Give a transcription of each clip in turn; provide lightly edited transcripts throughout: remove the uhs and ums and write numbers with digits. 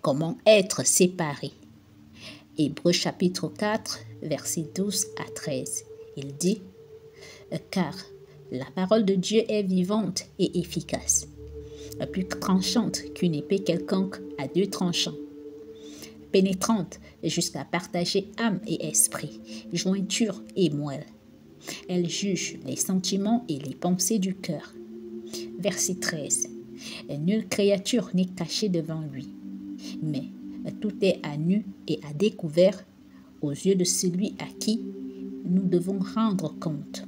comment être séparé. Hébreux chapitre 4, versets 12 à 13. Il dit « Car la parole de Dieu est vivante et efficace, plus tranchante qu'une épée quelconque à deux tranchants, pénétrante jusqu'à partager âme et esprit, jointure et moelle. Elle juge les sentiments et les pensées du cœur. » Verset 13. Nulle créature n'est cachée devant lui, mais tout est à nu et à découvert aux yeux de celui à qui nous devons rendre compte.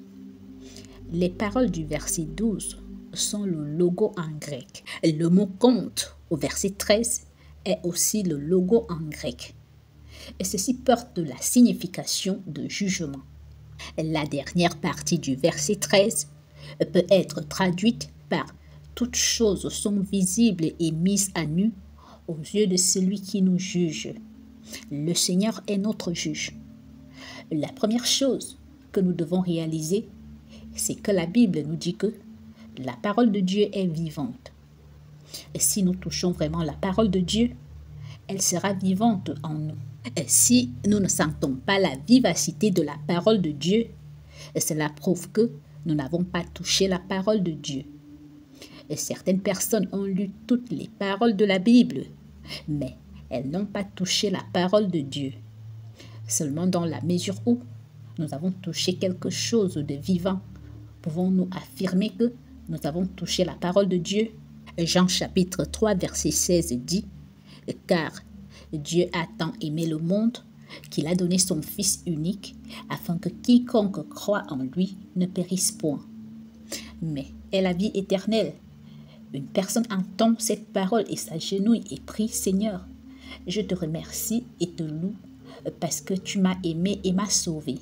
Les paroles du verset 12 sont le logo en grec. Le mot compte au verset 13 est aussi le logo en grec. Et ceci porte la signification de jugement. La dernière partie du verset 13 peut être traduite par « toutes choses sont visibles et mises à nu aux yeux de celui qui nous juge. Le Seigneur est notre juge. » La première chose que nous devons réaliser, c'est que la Bible nous dit que la parole de Dieu est vivante. Et si nous touchons vraiment la parole de Dieu, elle sera vivante en nous. Et si nous ne sentons pas la vivacité de la parole de Dieu, cela prouve que nous n'avons pas touché la parole de Dieu. Et certaines personnes ont lu toutes les paroles de la Bible, mais elles n'ont pas touché la parole de Dieu. Seulement dans la mesure où nous avons touché quelque chose de vivant, pouvons-nous affirmer que nous avons touché la parole de Dieu. Jean chapitre 3 verset 16 dit « Car Dieu a tant aimé le monde qu'il a donné son Fils unique afin que quiconque croit en lui ne périsse point, mais ait la vie éternelle. » Une personne entend cette parole et s'agenouille et prie « Seigneur, je te remercie et te loue parce que tu m'as aimé et m'as sauvé. »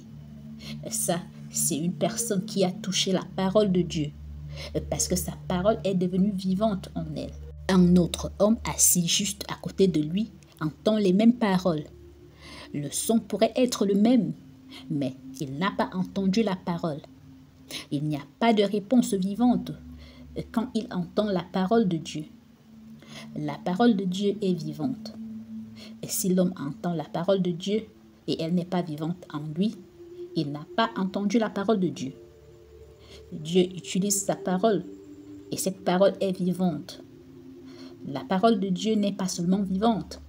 Ça, c'est une personne qui a touché la parole de Dieu parce que sa parole est devenue vivante en elle. Un autre homme assis juste à côté de lui entend les mêmes paroles. Le son pourrait être le même, mais il n'a pas entendu la parole. Il n'y a pas de réponse vivante quand il entend la parole de Dieu. La parole de Dieu est vivante. Et si l'homme entend la parole de Dieu et elle n'est pas vivante en lui, il n'a pas entendu la parole de Dieu. Dieu utilise sa parole et cette parole est vivante. La parole de Dieu n'est pas seulement vivante,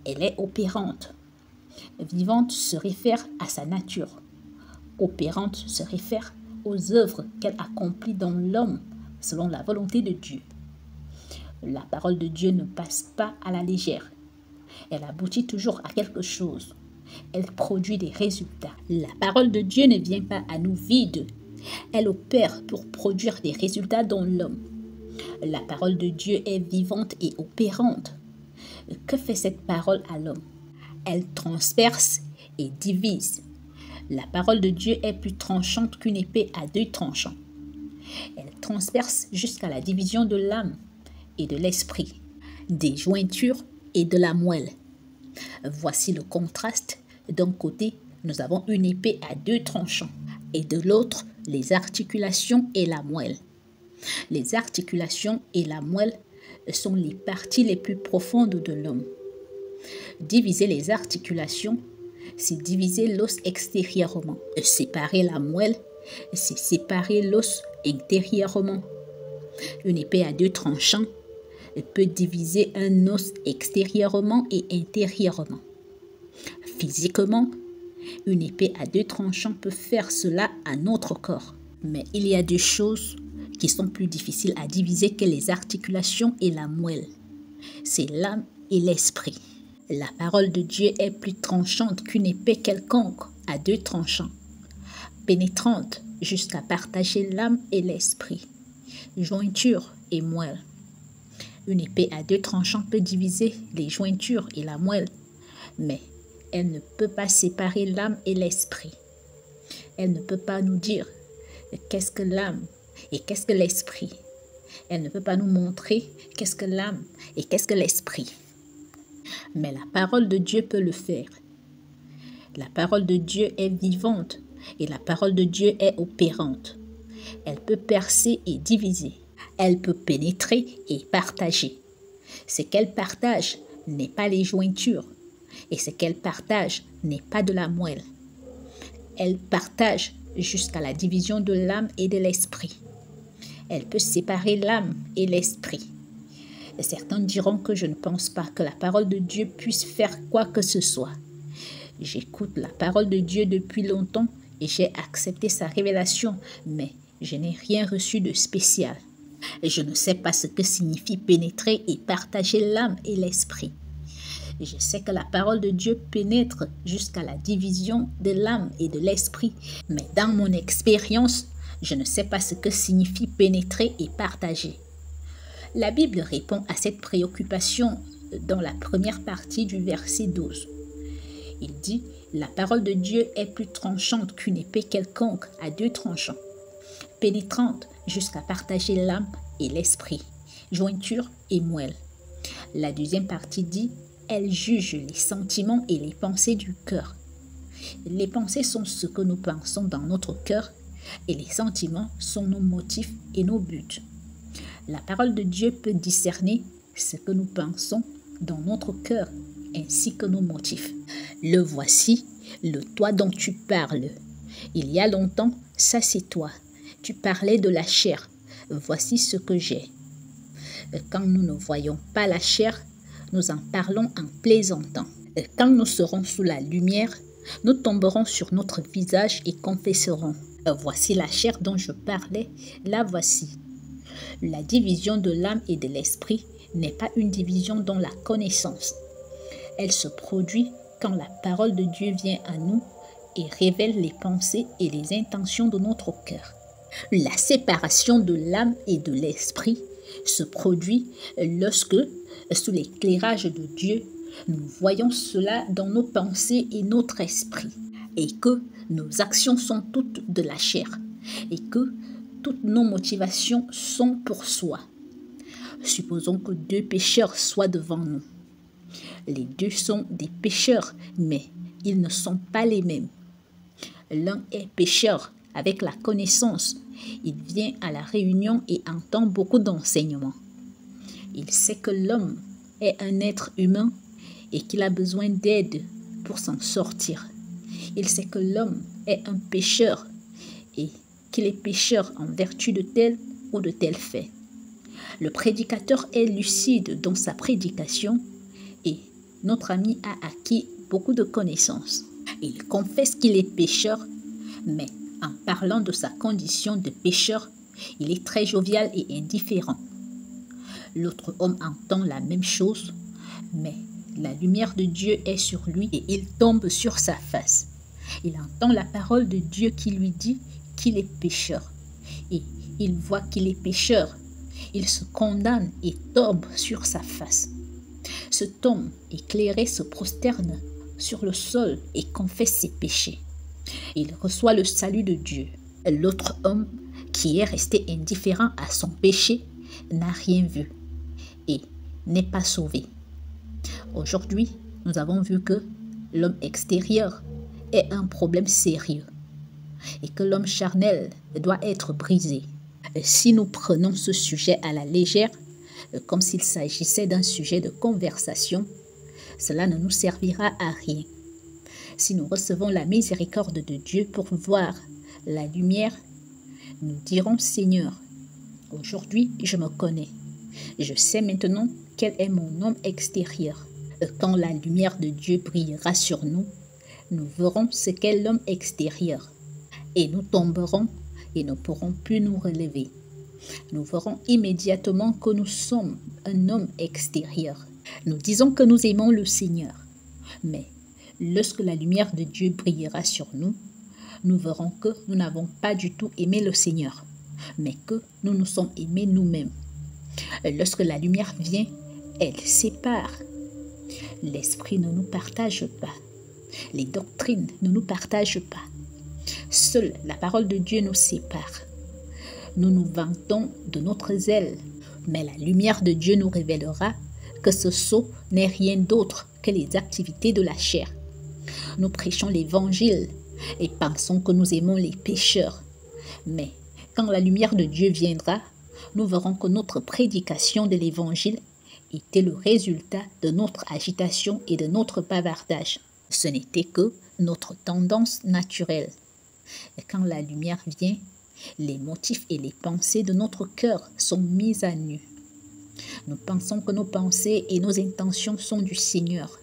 elle est opérante. Vivante se réfère à sa nature. Opérante se réfère aux œuvres qu'elle accomplit dans l'homme selon la volonté de Dieu. La parole de Dieu ne passe pas à la légère. Elle aboutit toujours à quelque chose. Elle produit des résultats. La parole de Dieu ne vient pas à nous vide. Elle opère pour produire des résultats dans l'homme. La parole de Dieu est vivante et opérante. Que fait cette parole à l'homme? Elle transperce et divise. La parole de Dieu est plus tranchante qu'une épée à deux tranchants. Elle transperce jusqu'à la division de l'âme et de l'esprit, des jointures et de la moelle. Voici le contraste. D'un côté, nous avons une épée à deux tranchants et de l'autre, les articulations et la moelle. Les articulations et la moelle sont les parties les plus profondes de l'homme. Diviser les articulations, c'est diviser l'os extérieurement. Séparer la moelle, c'est séparer l'os intérieurement. Une épée à deux tranchants peut diviser un os extérieurement et intérieurement. Physiquement, une épée à deux tranchants peut faire cela à notre corps. Mais il y a des choses qui sont plus difficiles à diviser que les articulations et la moelle. C'est l'âme et l'esprit. La parole de Dieu est plus tranchante qu'une épée quelconque à deux tranchants, pénétrante jusqu'à partager l'âme et l'esprit, jointure et moelle. Une épée à deux tranchants peut diviser les jointures et la moelle, mais elle ne peut pas séparer l'âme et l'esprit. Elle ne peut pas nous dire qu'est-ce que l'âme et qu'est-ce que l'esprit. Elle ne peut pas nous montrer qu'est-ce que l'âme et qu'est-ce que l'esprit. Mais la parole de Dieu peut le faire. La parole de Dieu est vivante et la parole de Dieu est opérante. Elle peut percer et diviser. Elle peut pénétrer et partager. Ce qu'elle partage n'est pas les jointures, et ce qu'elle partage n'est pas de la moelle. Elle partage jusqu'à la division de l'âme et de l'esprit. Elle peut séparer l'âme et l'esprit. Et certains diront que je ne pense pas que la parole de Dieu puisse faire quoi que ce soit. J'écoute la parole de Dieu depuis longtemps et j'ai accepté sa révélation, mais je n'ai rien reçu de spécial. Je ne sais pas ce que signifie pénétrer et partager l'âme et l'esprit. Je sais que la parole de Dieu pénètre jusqu'à la division de l'âme et de l'esprit, mais dans mon expérience, je ne sais pas ce que signifie pénétrer et partager. La Bible répond à cette préoccupation dans la première partie du verset 12. Il dit « La parole de Dieu est plus tranchante qu'une épée quelconque à 2 tranchants, pénétrante jusqu'à partager l'âme et l'esprit, jointure et moelle. » La deuxième partie dit « Elle juge les sentiments et les pensées du cœur. » Les pensées sont ce que nous pensons dans notre cœur et les sentiments sont nos motifs et nos buts. La parole de Dieu peut discerner ce que nous pensons dans notre cœur ainsi que nos motifs. Le voici, le toi dont tu parles. Il y a longtemps, ça c'est toi. Tu parlais de la chair. Voici ce que j'ai. Quand nous ne voyons pas la chair, nous en parlons en plaisantant. Quand nous serons sous la lumière, nous tomberons sur notre visage et confesserons. Voici la chair dont je parlais, la voici. La division de l'âme et de l'esprit n'est pas une division dans la connaissance. Elle se produit quand la parole de Dieu vient à nous et révèle les pensées et les intentions de notre cœur. La séparation de l'âme et de l'esprit se produit lorsque, sous l'éclairage de Dieu, nous voyons cela dans nos pensées et notre esprit, et que nos actions sont toutes de la chair, et que toutes nos motivations sont pour soi. Supposons que 2 pécheurs soient devant nous. Les 2 sont des pécheurs, mais ils ne sont pas les mêmes. L'un est pécheur avec la connaissance. Il vient à la réunion et entend beaucoup d'enseignements. Il sait que l'homme est un être humain et qu'il a besoin d'aide pour s'en sortir. Il sait que l'homme est un pécheur et qu'il est pécheur en vertu de tel ou de tel fait. Le prédicateur est lucide dans sa prédication et notre ami a acquis beaucoup de connaissances. Il confesse qu'il est pécheur, mais en parlant de sa condition de pécheur, il est très jovial et indifférent. L'autre homme entend la même chose, mais la lumière de Dieu est sur lui et il tombe sur sa face. Il entend la parole de Dieu qui lui dit qu'il est pécheur. Et il voit qu'il est pécheur. Il se condamne et tombe sur sa face. Cet homme éclairé se prosterne sur le sol et confesse ses péchés. Il reçoit le salut de Dieu. L'autre homme, qui est resté indifférent à son péché, n'a rien vu et n'est pas sauvé. Aujourd'hui, nous avons vu que l'homme extérieur est un problème sérieux et que l'homme charnel doit être brisé. Si nous prenons ce sujet à la légère, comme s'il s'agissait d'un sujet de conversation, cela ne nous servira à rien. Si nous recevons la miséricorde de Dieu pour voir la lumière, nous dirons « Seigneur, aujourd'hui je me connais. Je sais maintenant quel est mon homme extérieur. Quand la lumière de Dieu brillera sur nous, nous verrons ce qu'est l'homme extérieur. Et nous tomberons et ne pourrons plus nous relever. Nous verrons immédiatement que nous sommes un homme extérieur. Nous disons que nous aimons le Seigneur. Mais lorsque la lumière de Dieu brillera sur nous, nous verrons que nous n'avons pas du tout aimé le Seigneur, mais que nous nous sommes aimés nous-mêmes. Lorsque la lumière vient, elle sépare. L'esprit ne nous partage pas. Les doctrines ne nous partagent pas. Seule la parole de Dieu nous sépare. Nous nous vantons de notre zèle, mais la lumière de Dieu nous révélera que ce sceau n'est rien d'autre que les activités de la chair. Nous prêchons l'évangile et pensons que nous aimons les pécheurs. Mais quand la lumière de Dieu viendra, nous verrons que notre prédication de l'évangile était le résultat de notre agitation et de notre bavardage. Ce n'était que notre tendance naturelle. Et quand la lumière vient, les motifs et les pensées de notre cœur sont mis à nu. Nous pensons que nos pensées et nos intentions sont du Seigneur.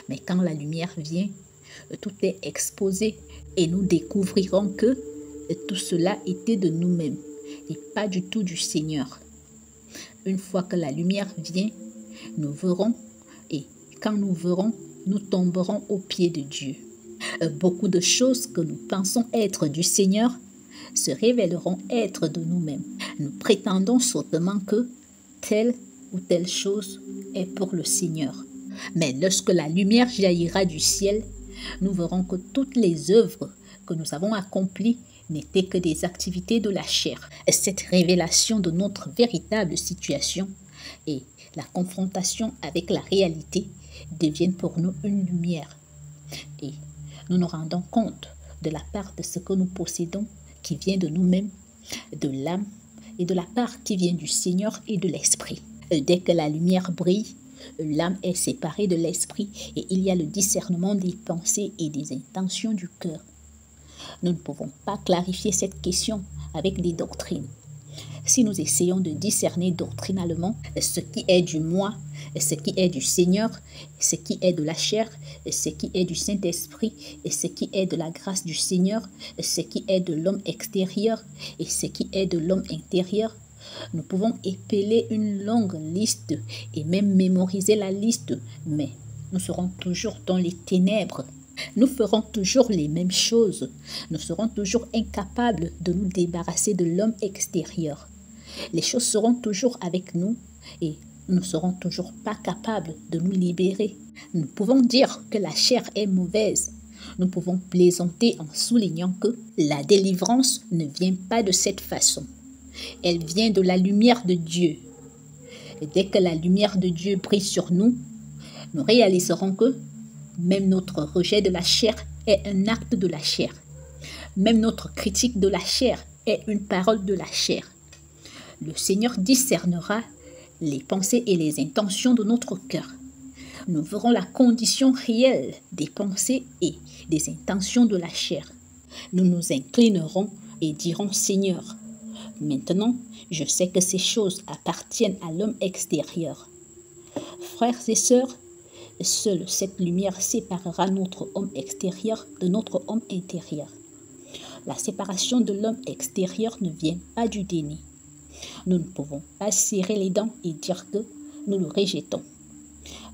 Mais quand la lumière vient, tout est exposé et nous découvrirons que tout cela était de nous-mêmes et pas du tout du Seigneur. Une fois que la lumière vient, nous verrons et quand nous verrons, nous tomberons aux pieds de Dieu. Beaucoup de choses que nous pensons être du Seigneur se révéleront être de nous-mêmes. Nous prétendons sottement que telle ou telle chose est pour le Seigneur. Mais lorsque la lumière jaillira du ciel, nous verrons que toutes les œuvres que nous avons accomplies n'étaient que des activités de la chair. Cette révélation de notre véritable situation et la confrontation avec la réalité deviennent pour nous une lumière. Et nous nous rendons compte de la part de ce que nous possédons qui vient de nous-mêmes, de l'âme et de la part qui vient du Seigneur et de l'Esprit. Dès que la lumière brille, l'âme est séparée de l'esprit et il y a le discernement des pensées et des intentions du cœur. Nous ne pouvons pas clarifier cette question avec des doctrines. Si nous essayons de discerner doctrinalement ce qui est du moi, ce qui est du Seigneur, ce qui est de la chair, ce qui est du Saint-Esprit, et ce qui est de la grâce du Seigneur, ce qui est de l'homme extérieur et ce qui est de l'homme intérieur, nous pouvons épeler une longue liste et même mémoriser la liste, mais nous serons toujours dans les ténèbres. Nous ferons toujours les mêmes choses. Nous serons toujours incapables de nous débarrasser de l'homme extérieur. Les choses seront toujours avec nous et nous ne serons toujours pas capables de nous libérer. Nous pouvons dire que la chair est mauvaise. Nous pouvons plaisanter en soulignant que la délivrance ne vient pas de cette façon. Elle vient de la lumière de Dieu. Et dès que la lumière de Dieu brille sur nous, nous réaliserons que même notre rejet de la chair est un acte de la chair. Même notre critique de la chair est une parole de la chair. Le Seigneur discernera les pensées et les intentions de notre cœur. Nous verrons la condition réelle des pensées et des intentions de la chair. Nous nous inclinerons et dirons: Seigneur, maintenant, je sais que ces choses appartiennent à l'homme extérieur. Frères et sœurs, seule cette lumière séparera notre homme extérieur de notre homme intérieur. La séparation de l'homme extérieur ne vient pas du déni. Nous ne pouvons pas serrer les dents et dire que nous le rejetons.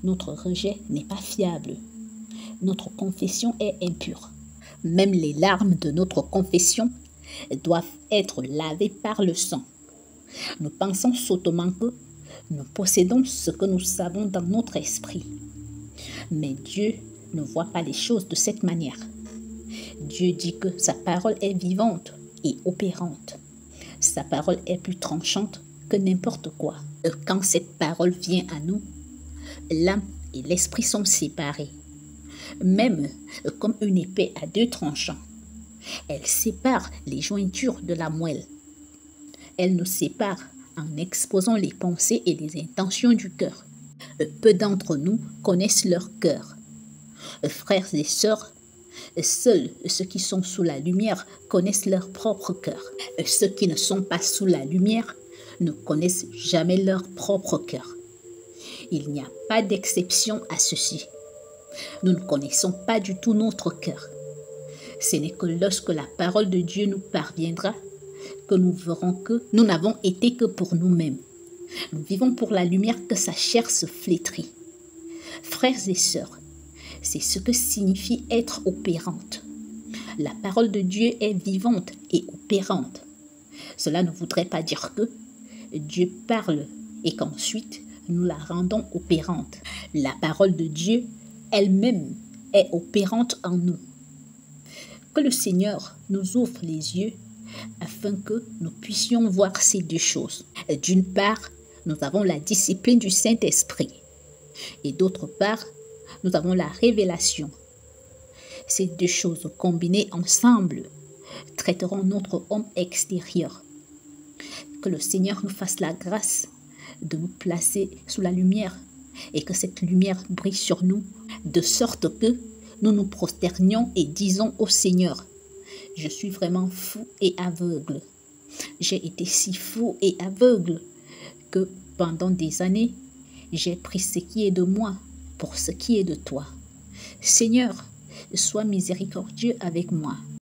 Notre rejet n'est pas fiable. Notre confession est impure. Même les larmes de notre confession doivent être lavées par le sang. Nous pensons sottement que nous possédons ce que nous savons dans notre esprit. Mais Dieu ne voit pas les choses de cette manière. Dieu dit que sa parole est vivante et opérante. Sa parole est plus tranchante que n'importe quoi. Quand cette parole vient à nous, l'âme et l'esprit sont séparés. Même comme une épée à deux tranchants. Elle sépare les jointures de la moelle. Elle nous sépare en exposant les pensées et les intentions du cœur. Peu d'entre nous connaissent leur cœur. Frères et sœurs, seuls ceux qui sont sous la lumière connaissent leur propre cœur. Ceux qui ne sont pas sous la lumière ne connaissent jamais leur propre cœur. Il n'y a pas d'exception à ceci. Nous ne connaissons pas du tout notre cœur. Ce n'est que lorsque la parole de Dieu nous parviendra que nous verrons que nous n'avons été que pour nous-mêmes. Nous vivons pour la lumière que sa chair se flétrit. Frères et sœurs, c'est ce que signifie être opérante. La parole de Dieu est vivante et opérante. Cela ne voudrait pas dire que Dieu parle et qu'ensuite nous la rendons opérante. La parole de Dieu elle-même est opérante en nous. Que le Seigneur nous ouvre les yeux afin que nous puissions voir ces deux choses. D'une part, nous avons la discipline du Saint-Esprit et d'autre part, nous avons la révélation. Ces deux choses combinées ensemble traiteront notre homme extérieur. Que le Seigneur nous fasse la grâce de nous placer sous la lumière et que cette lumière brille sur nous, de sorte que nous nous prosternions et disons au Seigneur, je suis vraiment fou et aveugle. J'ai été si fou et aveugle que pendant des années, j'ai pris ce qui est de moi pour ce qui est de toi. Seigneur, sois miséricordieux avec moi.